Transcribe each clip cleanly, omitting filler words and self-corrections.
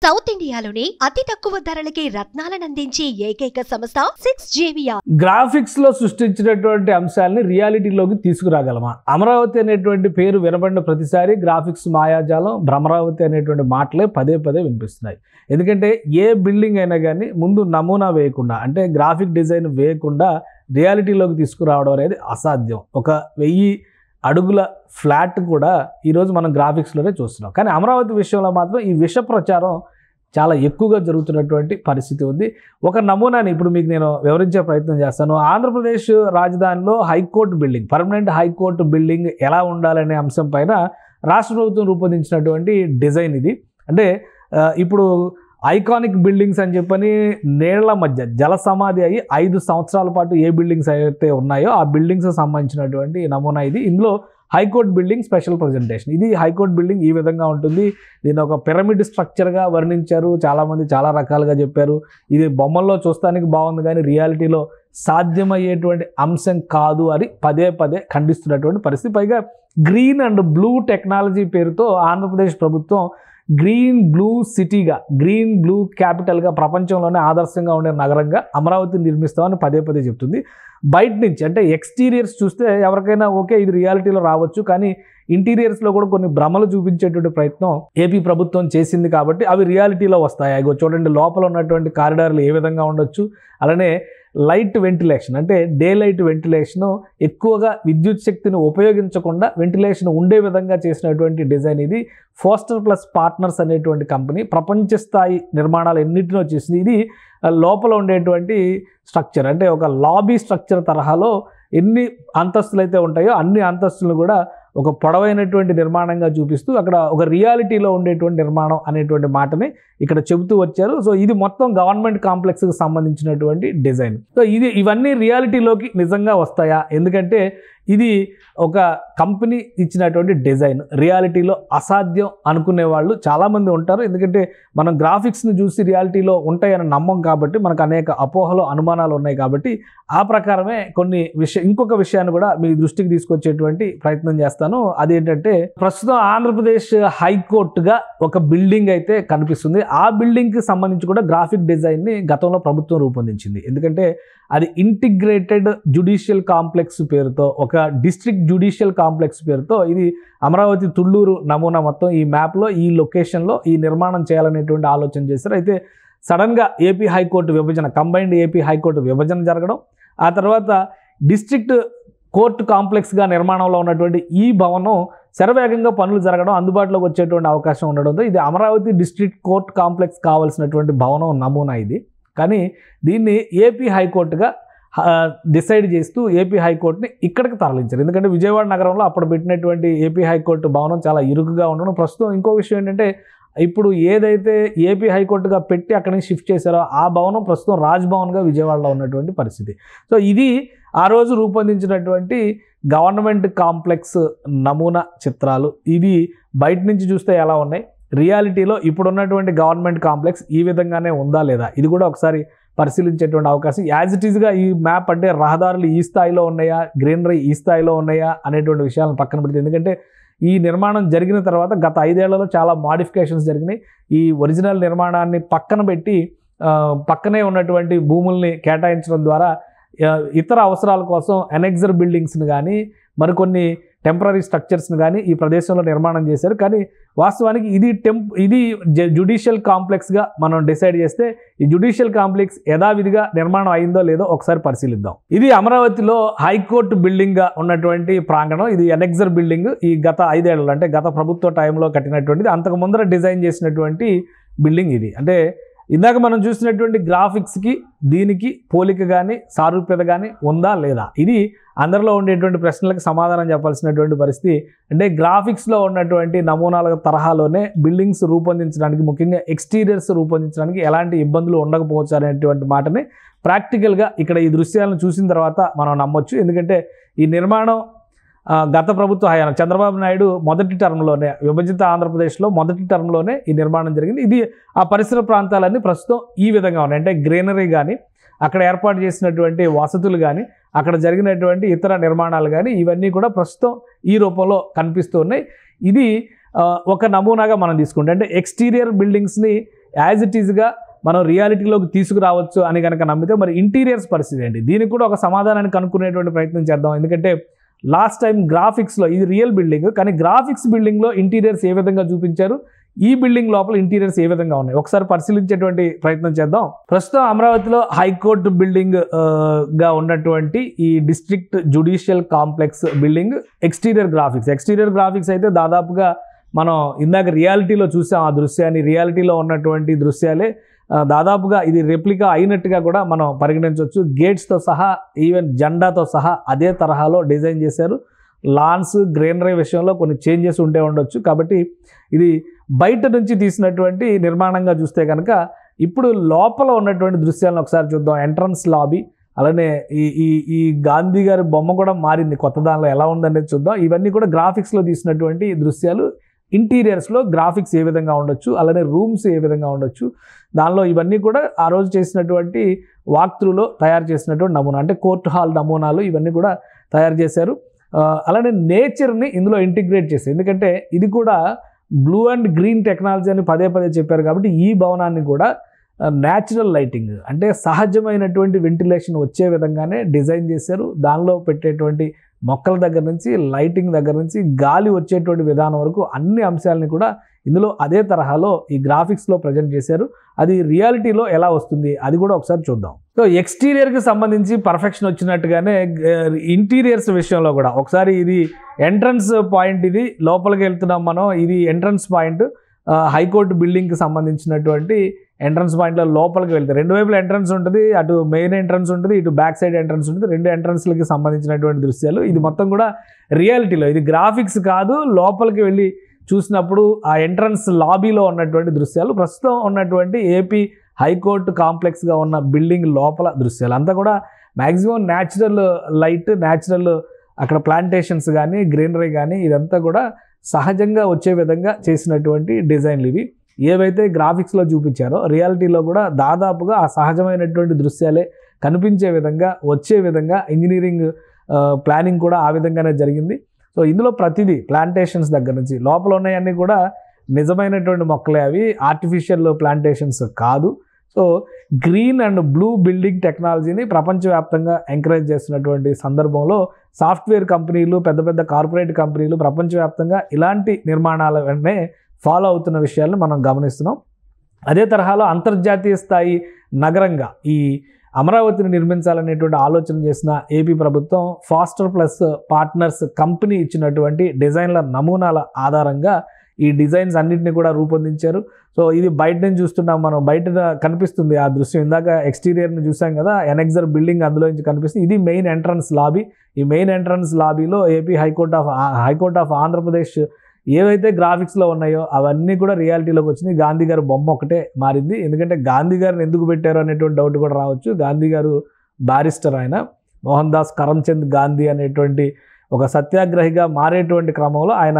South ఇండియాలోనే అతి తక్కువ ధరలకి రత్నాలనందించే ఏకైక సంస్థ 6JVR. గ్రాఫిక్స్ లో సృష్టించినటువంటి అంశాలని రియాలిటీలోకి తీసుకురాగలమా? అమరావతి అనేటువంటి పేరు వినబడిన ప్రతిసారి గ్రాఫిక్స్ మాయాజాలం, భ్రమరావతి అనేటువంటి మాటలే పదే పదే వినిపిస్తున్నాయి. ఎందుకంటే ఏ బిల్డింగ్ అయినా కానీ ముందు నమూనా వేయకుండా, అంటే గ్రాఫిక్ డిజైన్ వేయకుండా రియాలిటీలోకి తీసుకురావడం అనేది అసాధ్యం. 1000 అడుగుల ఫ్లాట్ కూడా ఈరోజు మనం గ్రాఫిక్స్లోనే చూస్తున్నాం. కానీ అమరావతి విషయంలో మాత్రం ఈ విష ప్రచారం చాలా ఎక్కువగా జరుగుతున్నటువంటి పరిస్థితి ఉంది. ఒక నమూనాని ఇప్పుడు మీకు నేను వివరించే ప్రయత్నం చేస్తాను. ఆంధ్రప్రదేశ్ రాజధానిలో high court building, permanent high court building ఎలా ఉండాలనే అంశం పైన రాష్ట్ర ప్రభుత్వం రూపొందించినటువంటి డిజైన్ ఇది. అంటే ఇప్పుడు ఐకానిక్ బిల్డింగ్స్ అని చెప్పని నీళ్ల మధ్య జల సమాధి అయ్యి 5 సంవత్సరాల పాటు ఏ బిల్డింగ్స్ అయితే ఉన్నాయో ఆ బిల్డింగ్స్ సంబంధించినటువంటి నమూనా ఇది. ఇందులో హైకోర్టు బిల్డింగ్ స్పెషల్ ప్రజెంటేషన్. ఇది హైకోర్టు బిల్డింగ్ ఈ విధంగా ఉంటుంది. దీన్ని ఒక పిరమిడ్ స్ట్రక్చర్గా వర్ణించారు. చాలామంది చాలా రకాలుగా చెప్పారు. ఇది బొమ్మల్లో చూస్తానికి బాగుంది కానీ రియాలిటీలో సాధ్యమయ్యేటువంటి అంశం కాదు అని పదే పదే ఖండిస్తున్నటువంటి పరిస్థితి. పైగా గ్రీన్ అండ్ బ్లూ టెక్నాలజీ పేరుతో ఆంధ్రప్రదేశ్ ప్రభుత్వం గ్రీన్ బ్లూ సిటీగా, గ్రీన్ బ్లూ క్యాపిటల్గా, ప్రపంచంలోనే ఆదర్శంగా ఉండే నగరంగా అమరావతిని నిర్మిస్తామని పదే పదే చెప్తుంది. బయట నుంచి అంటే ఎక్స్టీరియర్స్ చూస్తే ఎవరికైనా ఓకే ఇది రియాలిటీలో రావచ్చు, కానీ ఇంటీరియర్స్లో కూడా కొన్ని భ్రమలు చూపించేటువంటి ప్రయత్నం ఏపీ ప్రభుత్వం చేసింది కాబట్టి అవి రియాలిటీలో వస్తాయి. అగో చూడండి, లోపల ఉన్నటువంటి కారిడార్లు ఏ విధంగా ఉండొచ్చు. అలానే లైట్ వెంటిలేషన్, అంటే డే లైట్ వెంటిలేషన్, ఎక్కువగా విద్యుత్ శక్తిని ఉపయోగించకుండా వెంటిలేషన్ ఉండే విధంగా చేసినటువంటి డిజైన్ ఇది. ఫోస్టర్ ప్లస్ పార్ట్నర్స్ అనేటువంటి కంపెనీ ప్రపంచ స్థాయి నిర్మాణాలు ఎన్నిటినో చేసింది. ఇది లోపల ఉండేటువంటి స్ట్రక్చర్ అంటే ఒక లాబీ స్ట్రక్చర్ తరహాలో ఎన్ని అంతస్తులు అయితే ఉంటాయో అన్ని అంతస్తులను కూడా ఒక పొడవైనటువంటి నిర్మాణంగా చూపిస్తూ అక్కడ ఒక రియాలిటీలో ఉండేటువంటి నిర్మాణం అనేటువంటి మాటని ఇక్కడ చెబుతూ వచ్చారు. సో ఇది మొత్తం గవర్నమెంట్ కాంప్లెక్స్కి సంబంధించినటువంటి డిజైన్. సో ఇవన్నీ రియాలిటీలోకి నిజంగా వస్తాయా? ఎందుకంటే ఇది ఒక కంపెనీ ఇచ్చినటువంటి డిజైన్. రియాలిటీలో అసాధ్యం అనుకునే వాళ్ళు చాలామంది ఉంటారు. ఎందుకంటే మనం గ్రాఫిక్స్ని చూసి రియాలిటీలో ఉంటాయని నమ్మం కాబట్టి మనకు అనేక అపోహలు, అనుమానాలు ఉన్నాయి కాబట్టి ఆ ప్రకారమే ఇంకొక విషయాన్ని కూడా మీ దృష్టికి తీసుకొచ్చేటువంటి ప్రయత్నం చేస్తాను. అదేంటంటే ప్రస్తుతం ఆంధ్రప్రదేశ్ హైకోర్టుగా ఒక బిల్డింగ్ అయితే కనిపిస్తుంది. ఆ బిల్డింగ్కి సంబంధించి కూడా గ్రాఫిక్ డిజైన్ని గతంలో ప్రభుత్వం రూపొందించింది. ఎందుకంటే అది ఇంటిగ్రేటెడ్ జ్యుడిషియల్ కాంప్లెక్స్ పేరుతో, ఒక డిస్ట్రిక్ట్ జ్యుడిషియల్ కాంప్లెక్స్ పేరుతో ఇది అమరావతి తుళ్ళూరు నమూనా మొత్తం ఈ మ్యాప్లో ఈ లొకేషన్లో ఈ నిర్మాణం చేయాలనేటువంటి ఆలోచన చేశారు. అయితే సడన్గా ఏపీ హైకోర్టు విభజన, కంబైన్డ్ ఏపీ హైకోర్టు విభజన జరగడం, ఆ తర్వాత డిస్ట్రిక్ట్ కోర్టు కాంప్లెక్స్గా నిర్మాణంలో ఉన్నటువంటి ఈ భవనం శరవేగంగా పనులు జరగడం, అందుబాటులోకి వచ్చేటువంటి అవకాశం ఉండడంతో ఇది అమరావతి డిస్ట్రిక్ట్ కోర్టు కాంప్లెక్స్ కావాల్సినటువంటి భవనం నమూనా ఇది. కానీ దీన్ని ఏపీ హైకోర్టుగా డిసైడ్ చేస్తూ ఏపీ హైకోర్టుని ఇక్కడికి తరలించారు. ఎందుకంటే విజయవాడ నగరంలో అప్పుడు పెట్టినటువంటి ఏపీ హైకోర్టు భవనం చాలా ఇరుకుగా ఉండడం. ప్రస్తుతం ఇంకో విషయం ఏంటంటే ఇప్పుడు ఏదైతే ఏపీ హైకోర్టుగా పెట్టి అక్కడి నుంచి షిఫ్ట్ చేశారో ఆ భవనం ప్రస్తుతం రాజ్భవన్గా విజయవాడలో ఉన్నటువంటి పరిస్థితి. సో ఇది ఆ రోజు రూపొందించినటువంటి గవర్నమెంట్ కాంప్లెక్స్ నమూనా చిత్రాలు. ఇవి బయట నుంచి చూస్తే ఎలా ఉన్నాయి, రియాలిటీలో ఇప్పుడున్నటువంటి గవర్నమెంట్ కాంప్లెక్స్ ఈ విధంగానే ఉందా లేదా, ఇది కూడా ఒకసారి పరిశీలించేటువంటి అవకాశం. యాజ్ ఇట్ ఈస్గా ఈ మ్యాప్ అంటే రహదారులు ఈ స్థాయిలో ఉన్నాయా, గ్రీనరీ ఈ స్థాయిలో ఉన్నాయా అనేటువంటి విషయాలను పక్కన పెడితే, ఎందుకంటే ఈ నిర్మాణం జరిగిన తర్వాత గత 5 ఏళ్లలో చాలా మాడిఫికేషన్స్ జరిగినాయి. ఈ ఒరిజినల్ నిర్మాణాన్ని పక్కన పెట్టి పక్కనే ఉన్నటువంటి భూముల్ని కేటాయించడం ద్వారా ఇతర అవసరాల కోసం ఎనెక్సర్ బిల్డింగ్స్ని కానీ మరికొన్ని టెంపరీ స్ట్రక్చర్స్ని కానీ ఈ ప్రదేశంలో నిర్మాణం చేశారు. కానీ వాస్తవానికి ఇది జ్యుడిషియల్ కాంప్లెక్స్గా మనం డిసైడ్ చేస్తే ఈ జ్యుడిషియల్ కాంప్లెక్స్ యథావిధిగా నిర్మాణం అయిందో లేదో ఒకసారి పరిశీలిద్దాం. ఇది అమరావతిలో హైకోర్టు బిల్డింగ్గా ఉన్నటువంటి ప్రాంగణం. ఇది ఎనెక్సర్ బిల్డింగ్. ఈ గత 5 ఏళ్ళు అంటే గత ప్రభుత్వ టైంలో కట్టినటువంటిది. అంతకు ముందర డిజైన్ చేసినటువంటి బిల్డింగ్ ఇది. అంటే ఇందాక మనం చూసినటువంటి గ్రాఫిక్స్కి దీనికి పోలిక కానీ సారూప్యత కానీ ఉందా లేదా, ఇది అందరిలో ఉండేటువంటి ప్రశ్నలకు సమాధానం చెప్పాల్సినటువంటి పరిస్థితి. అంటే గ్రాఫిక్స్లో ఉన్నటువంటి నమూనాల తరహాలోనే బిల్డింగ్స్ రూపొందించడానికి, ముఖ్యంగా ఎక్స్టీరియర్స్ రూపొందించడానికి ఎలాంటి ఇబ్బందులు ఉండకపోవచ్చు అనేటువంటి మాటని ప్రాక్టికల్గా ఇక్కడ ఈ దృశ్యాలను చూసిన తర్వాత మనం నమ్మొచ్చు. ఎందుకంటే ఈ నిర్మాణం గత ప్రభుత్వ హయాం చంద్రబాబు నాయుడు మొదటి టర్మ్లోనే, విభజిత ఆంధ్రప్రదేశ్లో మొదటి టర్మ్లోనే ఈ నిర్మాణం జరిగింది. ఇది ఆ పరిసర ప్రాంతాలన్నీ ప్రస్తుతం ఈ విధంగా ఉన్నాయి. అంటే గ్రీనరీ కానీ, అక్కడ ఏర్పాటు చేసినటువంటి వసతులు కానీ, అక్కడ జరిగినటువంటి ఇతర నిర్మాణాలు కానీ ఇవన్నీ కూడా ప్రస్తుతం ఈ రూపంలో కనిపిస్తూ ఉన్నాయి. ఇది ఒక నమూనాగా మనం తీసుకుంటే, అంటే ఎక్స్టీరియర్ బిల్డింగ్స్ని యాజ్ ఇట్ ఈజ్గా మనం రియాలిటీలోకి తీసుకురావచ్చు అని కనుక నమ్మితే మరి ఇంటీరియర్స్ పరిస్థితి ఏంటి? దీనికి కూడా ఒక సమాధానాన్ని కనుక్కునేటువంటి ప్రయత్నం చేద్దాం. ఎందుకంటే లాస్ట్ టైం గ్రాఫిక్స్లో ఇది రియల్ బిల్డింగ్, కానీ గ్రాఫిక్స్ బిల్డింగ్లో ఇంటీరియర్స్ ఏ విధంగా చూపించారు, ఈ బిల్డింగ్ లోపల ఇంటీరియర్స్ ఏ విధంగా ఉన్నాయి ఒకసారి పరిశీలించేటువంటి ప్రయత్నం చేద్దాం. ప్రస్తుతం అమరావతిలో హైకోర్టు బిల్డింగ్ గా ఉన్నటువంటి ఈ district judicial complex building exterior graphics అయితే దాదాపుగా మనం ఇందాక రియాలిటీలో చూసాం. ఆ దృశ్యాన్ని రియాలిటీలో ఉన్నటువంటి దృశ్యాలే దాదాపుగా ఇది రెప్లికా అయినట్టుగా కూడా మనం పరిగణించవచ్చు. గేట్స్తో సహా ఈవెన్ జెండాతో సహా అదే తరహాలో డిజైన్ చేశారు. లాన్స్ గ్రీనరీ విషయంలో కొన్ని చేంజెస్ ఉంటే ఉండొచ్చు. కాబట్టి ఇది బయట నుంచి తీసినటువంటి నిర్మాణంగా చూస్తే కనుక ఇప్పుడు లోపల ఉన్నటువంటి దృశ్యాలను ఒకసారి చూద్దాం. ఎంట్రన్స్ లాబీ, అలానే ఈ గాంధీ గారి బొమ్మ కూడా మారింది, కొత్త దానిలో ఎలా ఉందనేది చూద్దాం. ఇవన్నీ కూడా గ్రాఫిక్స్లో తీసినటువంటి దృశ్యాలు. ఇంటీరియర్స్లో గ్రాఫిక్స్ ఏ విధంగా ఉండొచ్చు, అలానే రూమ్స్ ఏ విధంగా ఉండొచ్చు, దానిలో ఇవన్నీ కూడా ఆ రోజు చేసినటువంటి వాక్ త్రూలో తయారు చేసినటువంటి నమూనా, అంటే కోర్టు హాల్ నమూనాలు ఇవన్నీ కూడా తయారు చేశారు. అలానే నేచర్ని ఇందులో ఇంటిగ్రేట్ చేశారు. ఎందుకంటే ఇది కూడా బ్లూ అండ్ గ్రీన్ టెక్నాలజీ అని పదే చెప్పారు. కాబట్టి ఈ భవనాన్ని కూడా న్యాచురల్ లైటింగ్, అంటే సహజమైనటువంటి వెంటిలేషన్ వచ్చే విధంగానే డిజైన్ చేశారు. దానిలో పెట్టేటువంటి మొక్కల దగ్గర నుంచి, లైటింగ్ దగ్గర నుంచి, గాలి వచ్చేటువంటి విధానం వరకు అన్ని అంశాలని కూడా ఇందులో అదే తరహాలో ఈ గ్రాఫిక్స్లో ప్రజెంట్ చేశారు. అది రియాలిటీలో ఎలా వస్తుంది అది కూడా ఒకసారి చూద్దాం. సో ఎక్స్టీరియర్కి సంబంధించి పర్ఫెక్షన్ వచ్చినట్టుగానే ఇంటీరియర్స్ విషయంలో కూడా ఒకసారి ఇది ఎంట్రన్స్ పాయింట్, ఇది లోపలికి వెళ్తున్నాం మనం, ఇది ఎంట్రన్స్ పాయింట్ హైకోర్టు బిల్డింగ్కి సంబంధించినటువంటి ఎంట్రన్స్ పాయింట్లో లోపలికి వెళ్తే రెండు వైపుల ఎంట్రన్స్ ఉంటుంది, అటు మెయిన్ ఎంట్రన్స్ ఉంటుంది, ఇటు బ్యాక్ సైడ్ ఎంట్రన్స్ ఉంటుంది. రెండు ఎంట్రన్స్లకి సంబంధించినటువంటి దృశ్యాలు. ఇది మొత్తం కూడా రియాలిటీలో, ఇది గ్రాఫిక్స్ కాదు. లోపలికి వెళ్ళి చూసినప్పుడు ఆ ఎంట్రన్స్ లాబీలో ఉన్నటువంటి దృశ్యాలు, ప్రస్తుతం ఉన్నటువంటి ఏపీ హైకోర్టు కాంప్లెక్స్గా ఉన్న బిల్డింగ్ లోపల దృశ్యాలు అంతా కూడా మ్యాక్సిమం న్యాచురల్ లైట్, న్యాచురల్ అక్కడ ప్లాంటేషన్స్ కానీ, గ్రీనరీ కానీ ఇదంతా కూడా సహజంగా వచ్చే విధంగా చేసినటువంటి డిజైన్లు ఇవి. ఏవైతే గ్రాఫిక్స్లో చూపించారో రియాలిటీలో కూడా దాదాపుగా ఆ సహజమైనటువంటి దృశ్యాలే కనిపించే విధంగా, వచ్చే విధంగా ఇంజనీరింగ్ ప్లానింగ్ కూడా ఆ విధంగానే జరిగింది. సో ఇందులో ప్రతిదీ ప్లాంటేషన్స్ దగ్గర నుంచి లోపల ఉన్నాయన్నీ కూడా నిజమైనటువంటి మొక్కలే, అవి ఆర్టిఫిషియల్ ప్లాంటేషన్స్ కాదు. So green and blue building టెక్నాలజీని ప్రపంచవ్యాప్తంగా ఎంకరేజ్ చేస్తున్నటువంటి సందర్భంలో సాఫ్ట్వేర్ కంపెనీలు, పెద్ద కార్పొరేట్ కంపెనీలు ప్రపంచవ్యాప్తంగా ఇలాంటి నిర్మాణాలనే ఫాలో అవుతున్న విషయాలను మనం గమనిస్తున్నాం. అదే తరహాలో అంతర్జాతీయ స్థాయి నగరంగా ఈ అమరావతిని నిర్మించాలనేటువంటి ఆలోచన చేసిన ఏపీ ప్రభుత్వం ఫాస్టర్ ప్లస్ పార్ట్నర్స్ కంపెనీ ఇచ్చినటువంటి డిజైన్ల నమూనాల ఆధారంగా ఈ డిజైన్స్ అన్నింటినీ కూడా రూపొందించారు. సో ఇది బయట నుంచి చూస్తున్నాం మనం, బయట కనిపిస్తుంది ఆ దృశ్యం. ఇందాక ఎక్స్టీరియర్ని చూసాం కదా, ఎనెక్సర్ బిల్డింగ్ అందులో నుంచి కనిపిస్తుంది. ఇది మెయిన్ ఎంట్రన్స్ లాబీ. ఈ మెయిన్ ఎంట్రన్స్ లాబీలో ఏపీ హైకోర్ట్ ఆఫ్ ఆంధ్రప్రదేశ్ ఏవైతే గ్రాఫిక్స్లో ఉన్నాయో అవన్నీ కూడా రియాలిటీలోకి వచ్చినాయి. గాంధీ గారు బొమ్మ ఒకటే మారింది. ఎందుకంటే గాంధీ గారిని ఎందుకు పెట్టారు అనేటువంటి డౌట్ కూడా రావచ్చు. గాంధీ గారు బారిస్టర్, ఆయన మోహన్ దాస్ కరమ్చంద్ గాంధీ అనేటువంటి ఒక సత్యాగ్రహిగా మారేటువంటి క్రమంలో ఆయన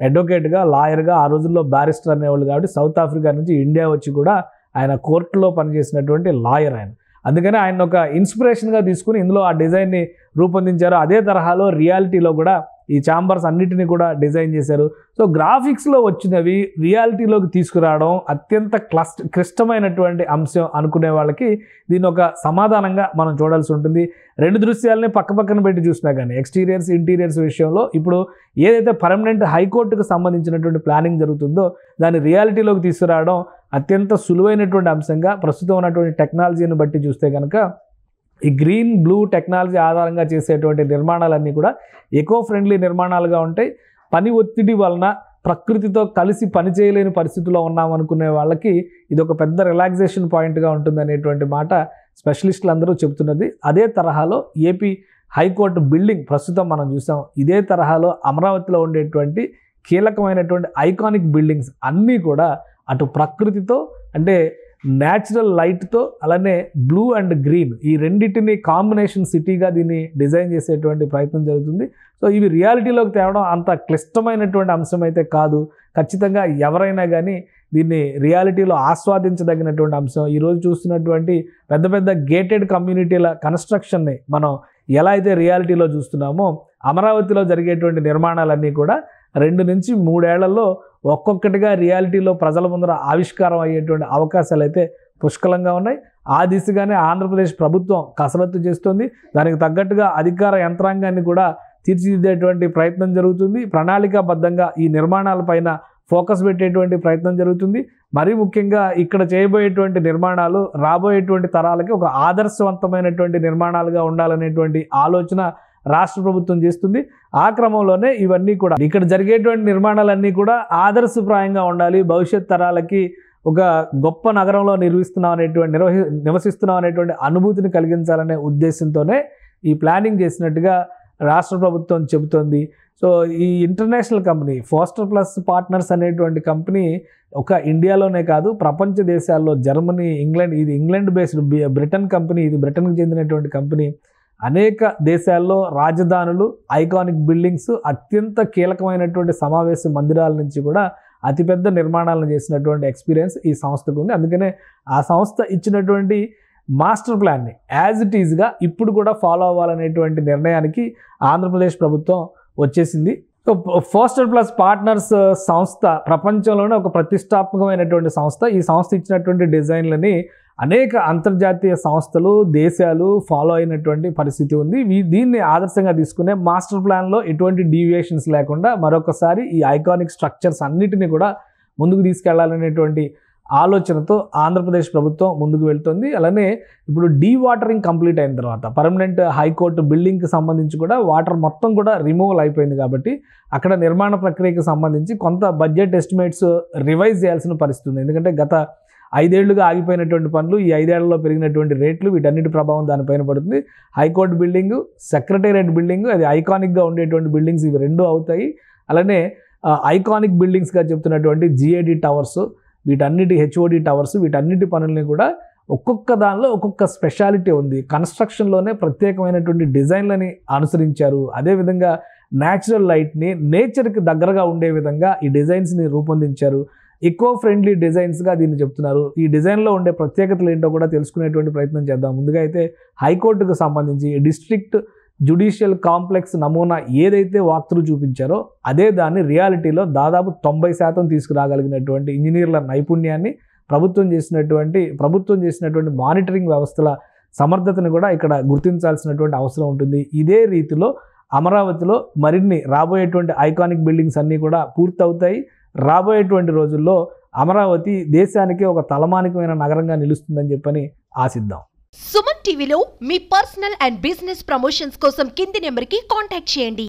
అడ్వకేట్గా, లాయర్గా, ఆ రోజుల్లో బారిస్టర్ అనేవాళ్ళు కాబట్టి సౌత్ ఆఫ్రికా నుంచి ఇండియా వచ్చి కూడా ఆయన కోర్టులో పనిచేసినటువంటి లాయర్ ఆయన. అందుకని ఆయన ఒక ఇన్స్పిరేషన్గా తీసుకుని ఇందులో ఆ డిజైన్ని రూపొందించారు. అదే తరహాలో రియాలిటీలో కూడా ఈ ఛాంబర్స్ అన్నిటిని కూడా డిజైన్ చేశారు. సో గ్రాఫిక్స్లో వచ్చినవి రియాలిటీలోకి తీసుకురావడం అత్యంత క్లిష్టమైనటువంటి అంశం అనుకునే వాళ్ళకి దీని ఒక సమాధానంగా మనం చూడాల్సి ఉంటుంది. రెండు దృశ్యాలని పక్కన పెట్టి చూసినా కానీ ఎక్స్టీరియర్స్, ఇంటీరియర్స్ విషయంలో ఇప్పుడు ఏదైతే పర్మనెంట్ హైకోర్టుకు సంబంధించినటువంటి ప్లానింగ్ జరుగుతుందో దాన్ని రియాలిటీలోకి తీసుకురావడం అత్యంత సులువైనటువంటి అంశంగా ప్రస్తుతం ఉన్నటువంటి టెక్నాలజీని బట్టి చూస్తే కనుక ఈ గ్రీన్ బ్లూ టెక్నాలజీ ఆధారంగా చేసేటువంటి నిర్మాణాలన్నీ కూడా ఎకో ఫ్రెండ్లీ నిర్మాణాలుగా ఉంటాయి. పని ఒత్తిడి వలన ప్రకృతితో కలిసి పనిచేయలేని పరిస్థితిలో ఉన్నామనుకునే వాళ్ళకి ఇది ఒక పెద్ద రిలాక్సేషన్ పాయింట్గా ఉంటుంది అనేటువంటి మాట స్పెషలిస్టులు అందరూ చెబుతున్నది. అదే తరహాలో ఏపీ హైకోర్టు బిల్డింగ్ ప్రస్తుతం మనం చూసాం. ఇదే తరహాలో అమరావతిలో ఉండేటువంటి కీలకమైనటువంటి ఐకానిక్ బిల్డింగ్స్ అన్నీ కూడా అటు ప్రకృతితో, అంటే న్యాచురల్ లైట్తో, అలానే బ్లూ అండ్ గ్రీన్ ఈ రెండింటిని కాంబినేషన్ సిటీగా దీన్ని డిజైన్ చేసేటువంటి ప్రయత్నం జరుగుతుంది. సో ఇవి రియాలిటీలోకి తేవడం అంత క్లిష్టమైనటువంటి అంశం అయితే కాదు. ఖచ్చితంగా ఎవరైనా కానీ దీన్ని రియాలిటీలో ఆస్వాదించదగినటువంటి అంశం. ఈరోజు చూస్తున్నటువంటి పెద్ద గేటెడ్ కమ్యూనిటీల కన్స్ట్రక్షన్ని మనం ఎలా అయితే రియాలిటీలో చూస్తున్నామో అమరావతిలో జరిగేటువంటి నిర్మాణాలన్నీ కూడా 2 నుంచి 3 ఏళ్లలో ఒక్కొక్కటిగా రియాలిటీలో ప్రజల ముందర ఆవిష్కారం అయ్యేటువంటి అవకాశాలు అయితే పుష్కలంగా ఉన్నాయి. ఆ దిశగానే ఆంధ్రప్రదేశ్ ప్రభుత్వం కసరత్తు చేస్తుంది. దానికి తగ్గట్టుగా అధికార యంత్రాంగాన్ని కూడా తీర్చిదిద్దేటువంటి ప్రయత్నం జరుగుతుంది. ప్రణాళికాబద్ధంగా ఈ నిర్మాణాలపైన ఫోకస్ పెట్టేటువంటి ప్రయత్నం జరుగుతుంది. మరీ ముఖ్యంగా ఇక్కడ చేయబోయేటువంటి నిర్మాణాలు రాబోయేటువంటి తరాలకి ఒక ఆదర్శవంతమైనటువంటి నిర్మాణాలుగా ఉండాలనేటువంటి ఆలోచన రాష్ట్ర ప్రభుత్వం చేస్తుంది. ఆ క్రమంలోనే ఇవన్నీ కూడా ఇక్కడ జరిగేటువంటి నిర్మాణాలన్నీ కూడా ఆదర్శప్రాయంగా ఉండాలి, భవిష్యత్ తరాలకి ఒక గొప్ప నగరంలో నివసిస్తున్నాం అనేటువంటి అనుభూతిని కలిగించాలనే ఉద్దేశంతోనే ఈ ప్లానింగ్ చేసినట్టుగా రాష్ట్ర ప్రభుత్వం చెబుతోంది. సో ఈ international company foster plus partners అనేటువంటి కంపెనీ ఒక ఇండియాలోనే కాదు, ప్రపంచ దేశాల్లో జర్మనీ, ఇంగ్లాండ్, ఇది ఇంగ్లాండ్ బేస్డ్ బ్రిటన్ కంపెనీ, ఇది బ్రిటన్కి చెందినటువంటి కంపెనీ. అనేక దేశాల్లో రాజధానులు, ఐకానిక్ బిల్డింగ్స్, అత్యంత కీలకమైనటువంటి సమావేశ మందిరాల నుంచి కూడా అతిపెద్ద నిర్మాణాలను చేసినటువంటి ఎక్స్పీరియన్స్ ఈ సంస్థకు ఉంది. అందుకనే ఆ సంస్థ ఇచ్చినటువంటి మాస్టర్ ప్లాన్ని యాజ్ ఇట్ ఈజ్గా ఇప్పుడు కూడా ఫాలో అవ్వాలనేటువంటి నిర్ణయానికి ఆంధ్రప్రదేశ్ ప్రభుత్వం వచ్చేసింది. సో ఫోస్టర్ ప్లస్ పార్ట్నర్స్ సంస్థ ప్రపంచంలోనే ఒక ప్రతిష్టాత్మకమైనటువంటి సంస్థ. ఈ సంస్థ ఇచ్చినటువంటి డిజైన్లని అనేక అంతర్జాతీయ సంస్థలు, దేశాలు ఫాలో అయినటువంటి పరిస్థితి ఉంది. దీన్ని ఆదర్శంగా తీసుకునే మాస్టర్ ప్లాన్లో ఎటువంటి డీవియేషన్స్ లేకుండా మరొకసారి ఈ ఐకానిక్ స్ట్రక్చర్స్ అన్నిటినీ కూడా ముందుకు తీసుకెళ్లాలనేటువంటి ఆలోచనతో ఆంధ్రప్రదేశ్ ప్రభుత్వం ముందుకు వెళ్తుంది. అలానే ఇప్పుడు డీవాటరింగ్ కంప్లీట్ అయిన తర్వాత పర్మనెంట్ హైకోర్టు బిల్డింగ్కి సంబంధించి కూడా వాటర్ మొత్తం కూడా రిమూవల్ అయిపోయింది కాబట్టి అక్కడ నిర్మాణ ప్రక్రియకి సంబంధించి కొంత బడ్జెట్ ఎస్టిమేట్స్ రివైజ్ చేయాల్సిన పరిస్థితి ఉంది. ఎందుకంటే గత 5 ఏళ్లుగా ఆగిపోయినటువంటి పనులు, ఈ 5 ఏళ్లలో పెరిగినటువంటి రేట్లు, వీటన్నిటి ప్రభావం దానిపైన పడుతుంది. హైకోర్టు బిల్డింగు, సెక్రటేరియట్ బిల్డింగు, అది ఐకానిక్గా ఉండేటువంటి బిల్డింగ్స్, ఇవి 2 అవుతాయి. అలానే ఐకానిక్ బిల్డింగ్స్గా చెప్తున్నటువంటి జిఏడి టవర్స్, వీటన్నిటి హెచ్ఓడి టవర్స్, వీటన్నిటి పనుల్ని కూడా ఒక్కొక్క దానిలో ఒక్కొక్క స్పెషాలిటీ ఉంది. కన్స్ట్రక్షన్లోనే ప్రత్యేకమైనటువంటి డిజైన్లని అనుసరించారు. అదేవిధంగా న్యాచురల్ లైట్ని నేచర్కి దగ్గరగా ఉండే విధంగా ఈ డిజైన్స్ని రూపొందించారు. ఎకో ఫ్రెండ్లీ డిజైన్స్గా దీన్ని చెప్తున్నారు. ఈ డిజైన్లో ఉండే ప్రత్యేకతలు ఏంటో కూడా తెలుసుకునేటువంటి ప్రయత్నం చేద్దాం. ముందుగా అయితే హైకోర్టుకు సంబంధించి డిస్ట్రిక్ట్ జ్యుడిషియల్ కాంప్లెక్స్ నమూనా ఏదైతే వాక్తులు చూపించారో అదే దాన్ని రియాలిటీలో దాదాపు 90% తీసుకురాగలిగినటువంటి ఇంజనీర్ల నైపుణ్యాన్ని, ప్రభుత్వం చేసినటువంటి మానిటరింగ్ వ్యవస్థల సమర్థతను కూడా ఇక్కడ గుర్తించాల్సినటువంటి అవసరం ఉంటుంది. ఇదే రీతిలో అమరావతిలో మరిన్ని రాబోయేటువంటి ఐకానిక్ బిల్డింగ్స్ అన్నీ కూడా పూర్తవుతాయి. రాబోయేటువంటి రోజుల్లో అమరావతి దేశానికి ఒక తలమానికమైన నగరంగా నిలుస్తుందని చెప్పని ఆశిద్దాం. సుమన్ టీవీలో మీ పర్సనల్ అండ్ బిజినెస్ ప్రమోషన్స్ కోసం కింది నెంబర్కి కాంటాక్ట్ చేయండి.